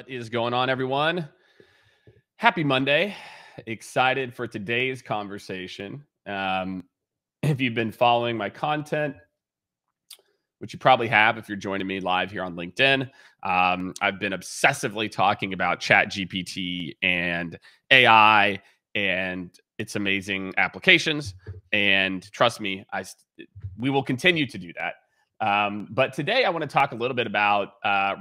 What is going on, everyone? Happy Monday. Excited for today's conversation. If you've been following my content, which you probably have if you're joining me live here on LinkedIn, I've been obsessively talking about Chat GPT and AI and its amazing applications. And trust me, we will continue to do that. But today I want to talk a little bit about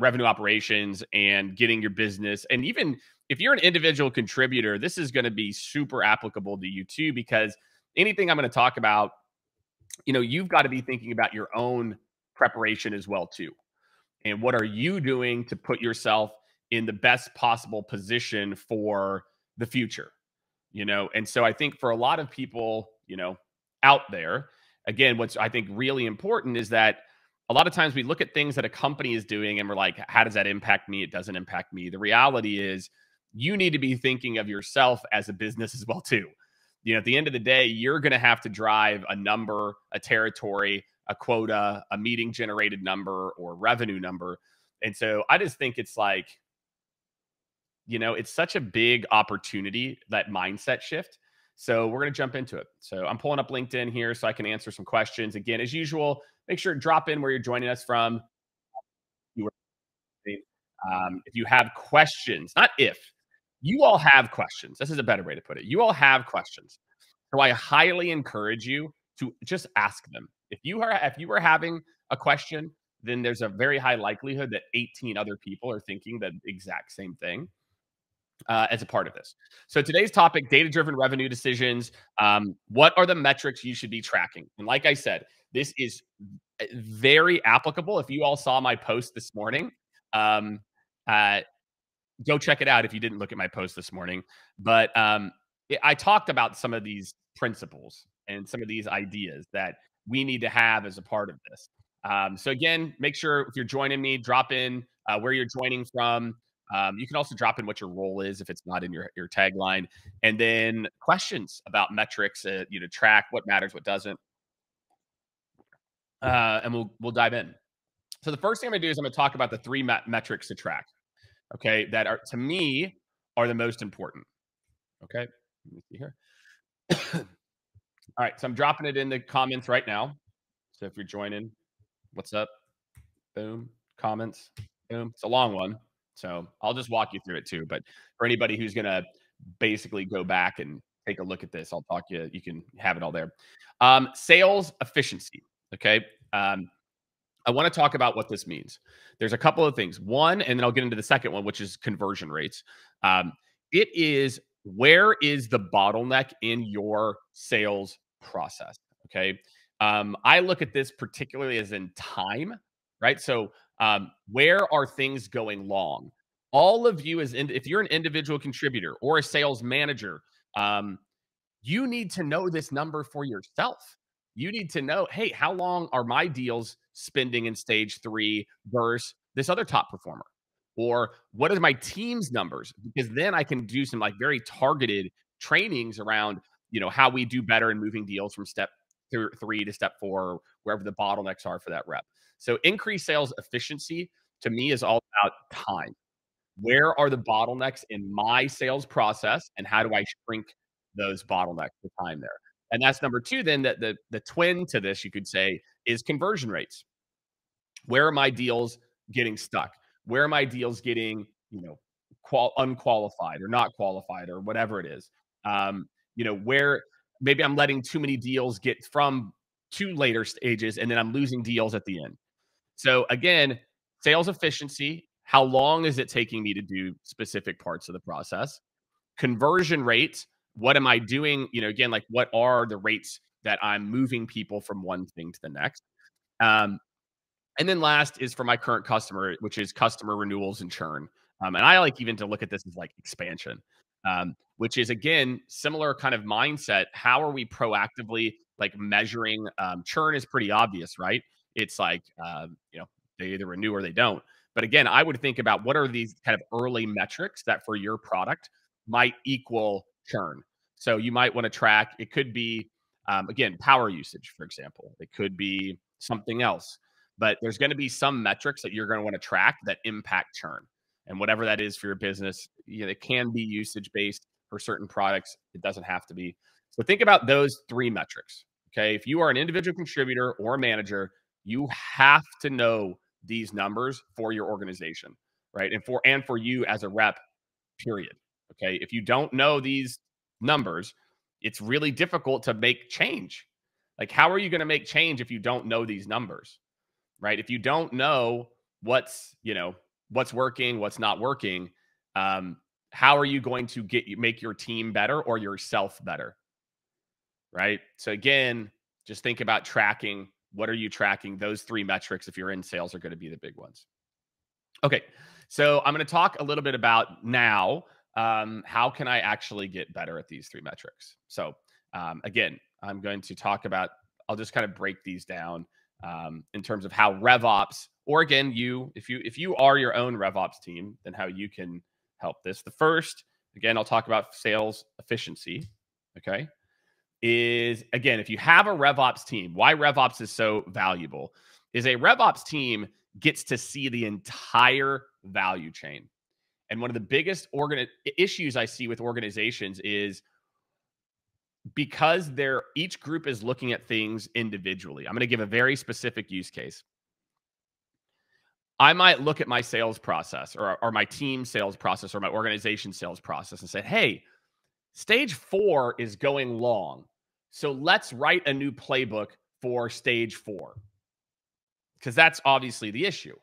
revenue operations and getting your business. And even if you're an individual contributor, this is going to be super applicable to you too, because anything I'm going to talk about, you've got to be thinking about your own preparation as well too. And what are you doing to put yourself in the best possible position for the future? And so I think for a lot of people, out there, again, what's I think really important is that a lot of times we look at things that a company is doing and we're like, how does that impact me? It doesn't impact me. The reality is you need to be thinking of yourself as a business as well too. At the end of the day, you're going to have to drive a number, a territory, a quota, a meeting generated number, or revenue number. And so I just think it's like, it's such a big opportunity, that mindset shift. So we're going to jump into it. So I'm pulling up LinkedIn here so I can answer some questions. Again, as usual, make sure to drop in where you're joining us from. If you have questions, not if, you all have questions. This is a better way to put it. You all have questions. So I highly encourage you to just ask them. If you are having a question, then there's a very high likelihood that 18 other people are thinking the exact same thing as a part of this. So today's topic, data-driven revenue decisions. What are the metrics you should be tracking? And like I said, this is very applicable. If you all saw my post this morning, um, uh, go check it out if you didn't look at my post this morning. But I talked about some of these principles and some of these ideas that we need to have as a part of this. So again, make sure if you're joining me, drop in where you're joining from. You can also drop in what your role is if it's not in your tagline, and then questions about metrics. Track what matters, what doesn't, and we'll dive in. So the first thing I'm gonna do is I'm gonna talk about the three metrics to track. Okay, that are to me are the most important. Okay, let me see here. All right, so I'm dropping it in the comments right now. So if you're joining, what's up? Boom, comments. Boom. It's a long one, so I'll just walk you through it too. But for anybody who's gonna basically go back and take a look at this, I'll talk you. You can have it all there. Sales efficiency. Okay. I want to talk about what this means. There's a couple of things. One, and then I'll get into the second one, which is conversion rates. Um, it is where is the bottleneck in your sales process? Okay. I look at this particularly as in time, right? So, where are things going long? All of you, if you're an individual contributor or a sales manager, um, you need to know this number for yourself. You need to know, hey, how long are my deals spending in stage three versus this other top performer? Or what are my team's numbers? Because then I can do some like very targeted trainings around, how we do better in moving deals from step three to step four, wherever the bottlenecks are for that rep. So increased sales efficiency to me is all about time. Where are the bottlenecks in my sales process, and how do I shrink those bottlenecks, the time there? And that's number two. Then the twin to this, you could say, is conversion rates. Where are my deals getting stuck? Where are my deals getting, unqualified or not qualified or whatever it is? Where maybe I'm letting too many deals get from to later stages, and then I'm losing deals at the end. So again, sales efficiency, how long is it taking me to do specific parts of the process? Conversion rates, what am I doing? Again, like what are the rates that I'm moving people from one thing to the next? Um, and then last is for my current customer, which is customer renewals and churn. And I like even to look at this as like expansion, which is again similar kind of mindset. How are we proactively like measuring churn? Is pretty obvious, right? It's like they either renew or they don't. But again, I would think about what are these kind of early metrics that for your product might equal churn. So you might want to track. It could be again power usage, for example. It could be something else, but there's going to be some metrics that you're going to want to track that impact churn. And whatever that is for your business, it can be usage based for certain products. It doesn't have to be. So think about those 3 metrics. Okay. If you are an individual contributor or a manager, you have to know these numbers for your organization, right? And for you as a rep, period. Okay. If you don't know these numbers, it's really difficult to make change. Like, how are you going to make change if you don't know these numbers, right? If you don't know what's working, what's not working, how are you going to make your team better or yourself better, right? So again, just think about tracking. What are you tracking? Those 3 metrics, if you're in sales, are going to be the big ones. Okay, so I'm going to talk a little bit about now how can I actually get better at these 3 metrics. So again, I'm going to talk about, I'll just kind of break these down in terms of how RevOps, or again, if you are your own RevOps team, then how you can help this. The first, again, I'll talk about sales efficiency. Okay, is again, if you have a RevOps team, why RevOps is so valuable is a RevOps team gets to see the entire value chain. And one of the biggest issues I see with organizations is because each group is looking at things individually. I'm going to give a very specific use case. I might look at my sales process or my team sales process or my organization sales process and say, hey, stage 4 is going long. So let's write a new playbook for stage 4. Because that's obviously the issue.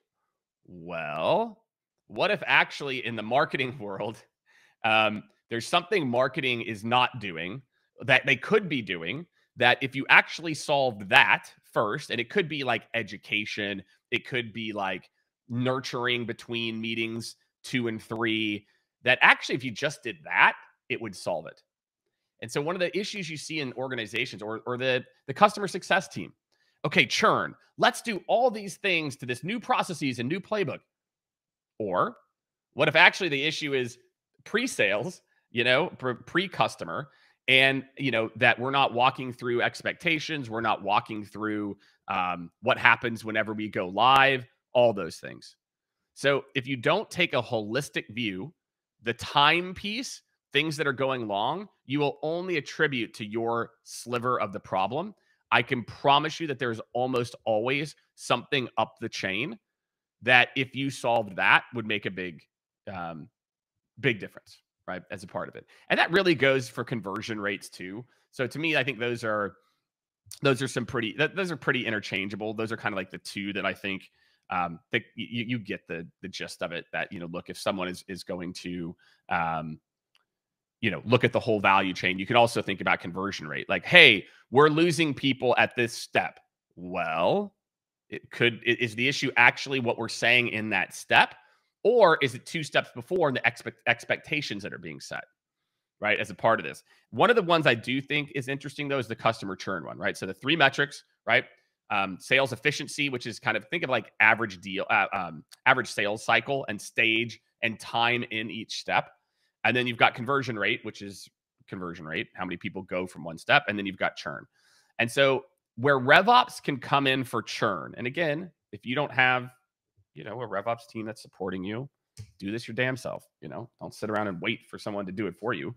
Well, what if actually in the marketing world, there's something marketing is not doing that they could be doing, that if you actually solved that first, and it could be like education, it could be like nurturing between meetings 2 and 3, that actually if you just did that, it would solve it. And so one of the issues you see in organizations or the customer success team, okay, churn, let's do all these things to this new processes and new playbook. Or what if actually the issue is pre-sales, pre-customer, and that we're not walking through expectations, we're not walking through what happens whenever we go live, all those things. So if you don't take a holistic view, the time piece, things that are going long, you will only attribute to your sliver of the problem. I can promise you that there's almost always something up the chain that if you solved that would make a big difference, right? As a part of it. And that really goes for conversion rates too. So to me, I think those are pretty interchangeable. Those are kind of like the 2 that I think that you get the gist of it, that, look, if someone is going to, look at the whole value chain, you can also think about conversion rate. Like, hey, we're losing people at this step. Well, is the issue actually what we're saying in that step? Or is it 2 steps before and the expectations that are being set, right, as a part of this? One of the ones I do think is interesting, though, is the customer churn one, right? So the 3 metrics, right? Sales efficiency, which is kind of, think of like average sales cycle and stage and time in each step. And then you've got conversion rate, which is conversion rate, how many people go from one step. And then you've got churn. And so where RevOps can come in for churn, and again, if you don't have, a RevOps team that's supporting you, do this your damn self. Don't sit around and wait for someone to do it for you.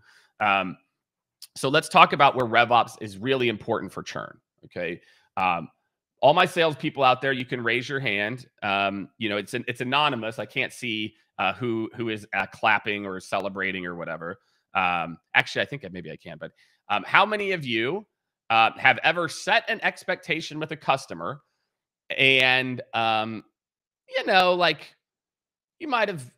So let's talk about where RevOps is really important for churn. Okay. All my salespeople out there, you can raise your hand. It's anonymous. I can't see who is clapping or celebrating or whatever. Actually, I think maybe I can. But how many of you have ever set an expectation with a customer and like you might have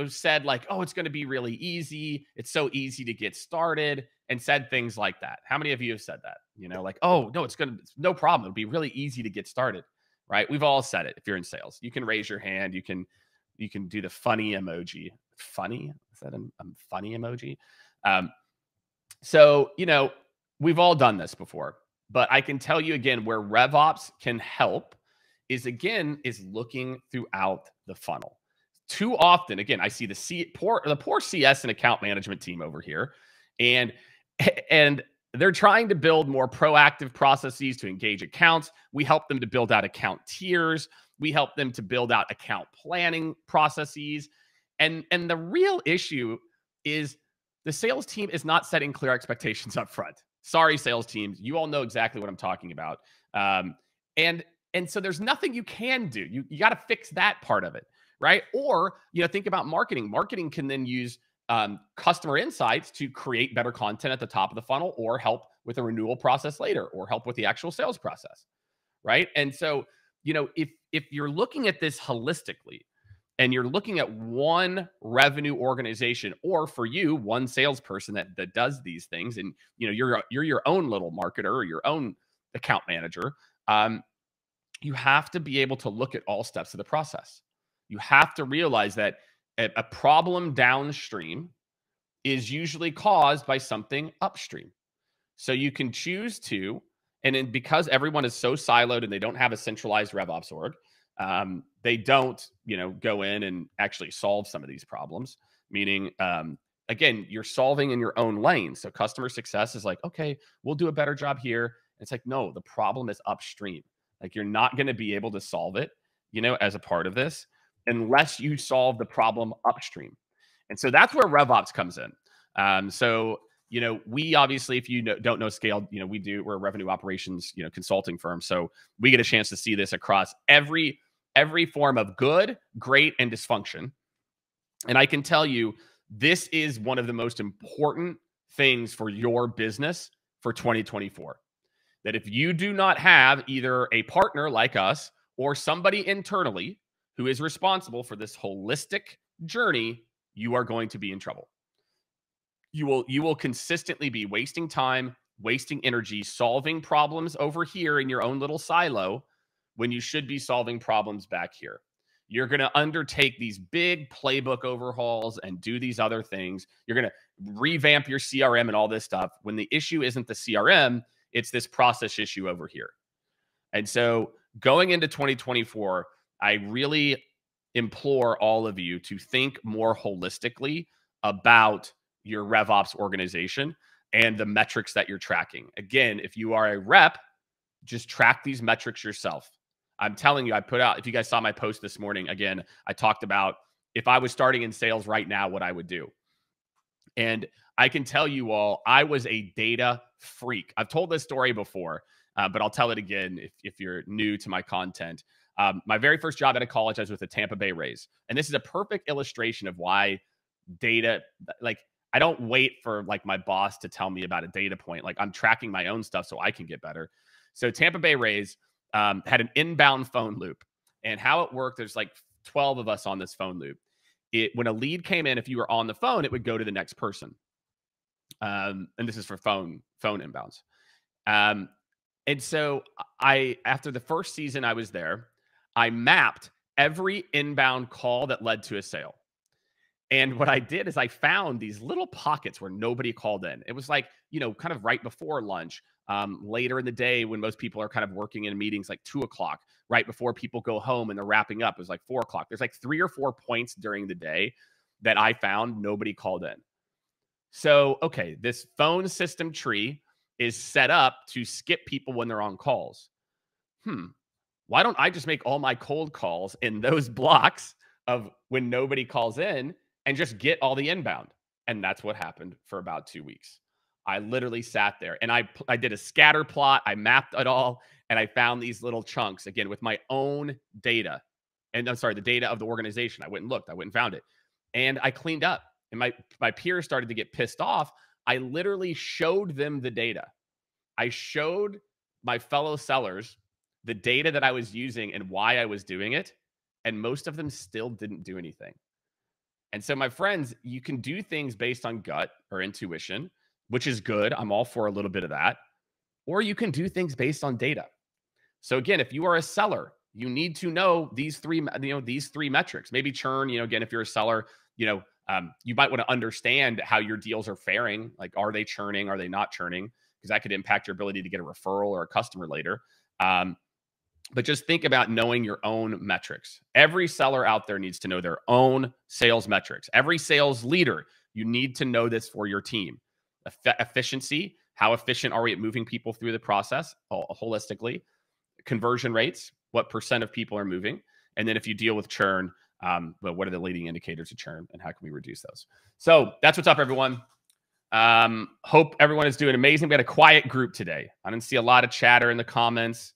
said like, oh, it's going to be really easy, it's so easy to get started, and said things like that? How many of you have said that? Like, oh no, it's no problem, it'll be really easy to get started, right? We've all said it. If you're in sales, you can raise your hand, you can do the funny emoji. Funny? Is that a funny emoji? So we've all done this before, but I can tell you again, where RevOps can help is looking throughout the funnel. Too often, again, I see the poor CS and account management team over here, and they're trying to build more proactive processes to engage accounts. We help them to build out account tiers. We help them to build out account planning processes. And the real issue is the sales team is not setting clear expectations up front. Sorry, sales teams, you all know exactly what I'm talking about. Um, and and so there's nothing you can do. You got to fix that part of it, right? Or think about marketing. Marketing can then use customer insights to create better content at the top of the funnel, or help with a renewal process later, or help with the actual sales process, right? And so, if you're looking at this holistically, and you're looking at one revenue organization, or for you, one salesperson that does these things, and you're your own little marketer or your own account manager, you have to be able to look at all steps of the process. You have to realize that a problem downstream is usually caused by something upstream. So you can choose to, and then because everyone is so siloed and they don't have a centralized RevOps org, they don't, go in and actually solve some of these problems. Meaning, again, you're solving in your own lane. So customer success is like, okay, we'll do a better job here. It's like, no, the problem is upstream. Like, you're not going to be able to solve it, as a part of this, unless you solve the problem upstream. And so that's where RevOps comes in. So we obviously, if you don't know Scale, we're a revenue operations, consulting firm. So we get a chance to see this across every form of good, great, and dysfunction. And I can tell you, this is one of the most important things for your business for 2024. That if you do not have either a partner like us or somebody internally who is responsible for this holistic journey, you are going to be in trouble. You will consistently be wasting time, wasting energy, solving problems over here in your own little silo when you should be solving problems back here. You're going to undertake these big playbook overhauls and do these other things. You're going to revamp your CRM and all this stuff when the issue isn't the CRM, it's this process issue over here. And so going into 2024, I really implore all of you to think more holistically about your RevOps organization and the metrics that you're tracking. Again, if you are a rep, just track these metrics yourself. I'm telling you, I put out, if you guys saw my post this morning, again, I talked about if I was starting in sales right now, what I would do. And I can tell you all, I was a data freak. I've told this story before, but I'll tell it again if you're new to my content. My very first job out of college, I was with the Tampa Bay Rays. And this is a perfect illustration of why data, like, I don't wait for like my boss to tell me about a data point. Like, I'm tracking my own stuff so I can get better. So Tampa Bay Rays had an inbound phone loop. And how it worked, there's like 12 of us on this phone loop. When a lead came in, if you were on the phone, it would go to the next person. And this is for phone inbounds. And so after the first season I was there, I mapped every inbound call that led to a sale. And what I did is I found these little pockets where nobody called in. It was like, kind of right before lunch, later in the day when most people are kind of working in meetings, like 2:00, right before people go home and they're wrapping up. It was like 4:00. There's like 3 or 4 points during the day that I found nobody called in. So, okay, this phone system tree is set up to skip people when they're on calls. Why don't I just make all my cold calls in those blocks of when nobody calls in and just get all the inbound? And that's what happened for about 2 weeks. I literally sat there and I did a scatter plot. I mapped it all and I found these little chunks, again, with my own data. And I'm sorry, the data of the organization. I went and looked, I went and found it. And I cleaned up. And my peers started to get pissed off. I literally showed them the data. I showed my fellow sellers the data that I was using and why I was doing it. And most of them still didn't do anything. And so, my friends, you can do things based on gut or intuition, which is good. I'm all for a little bit of that. Or you can do things based on data. So again, if you are a seller, you need to know these three metrics. Maybe churn, again, if you're a seller, you might want to understand how your deals are faring. Like, are they churning? Are they not churning? Because that could impact your ability to get a referral or a customer later. But just think about knowing your own metrics. Every seller out there needs to know their own sales metrics. Every sales leader, you need to know this for your team. Efficiency, how efficient are we at moving people through the process holistically? Conversion rates, what % of people are moving? And then if you deal with churn, But what are the leading indicators of churn and how can we reduce those? So that's what's up, everyone. Hope everyone is doing amazing. We had a quiet group today. I didn't see a lot of chatter in the comments.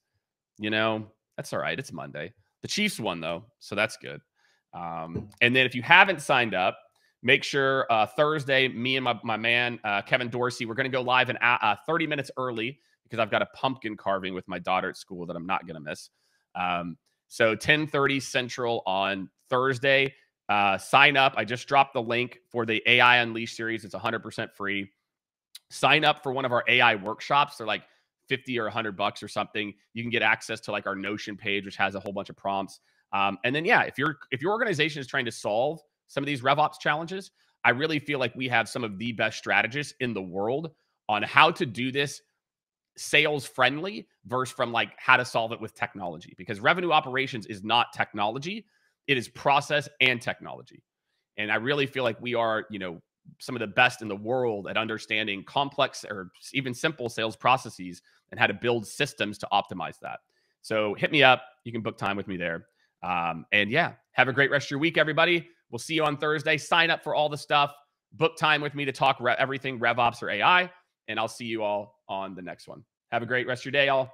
That's all right. It's Monday. The Chiefs won, though, so that's good. And then if you haven't signed up, make sure Thursday, me and my man, Kevin Dorsey, we're going to go live 30 minutes early because I've got a pumpkin carving with my daughter at school that I'm not going to miss. So 10:30 Central on Thursday. Sign up. I just dropped the link for the AI Unleashed series. It's 100% free. Sign up for one of our AI workshops. They're like 50 or $100 or something. You can get access to like our Notion page, which has a whole bunch of prompts. And then, yeah, if your organization is trying to solve some of these RevOps challenges, I really feel like we have some of the best strategists in the world on how to do this sales friendly versus from like how to solve it with technology, because revenue operations is not technology. It is process and technology. And I really feel like we are, some of the best in the world at understanding complex or even simple sales processes and how to build systems to optimize that. So hit me up. You can book time with me there. And yeah, have a great rest of your week, everybody. We'll see you on Thursday. Sign up for all the stuff. Book time with me to talk everything RevOps or AI. And I'll see you all on the next one. Have a great rest of your day, y'all.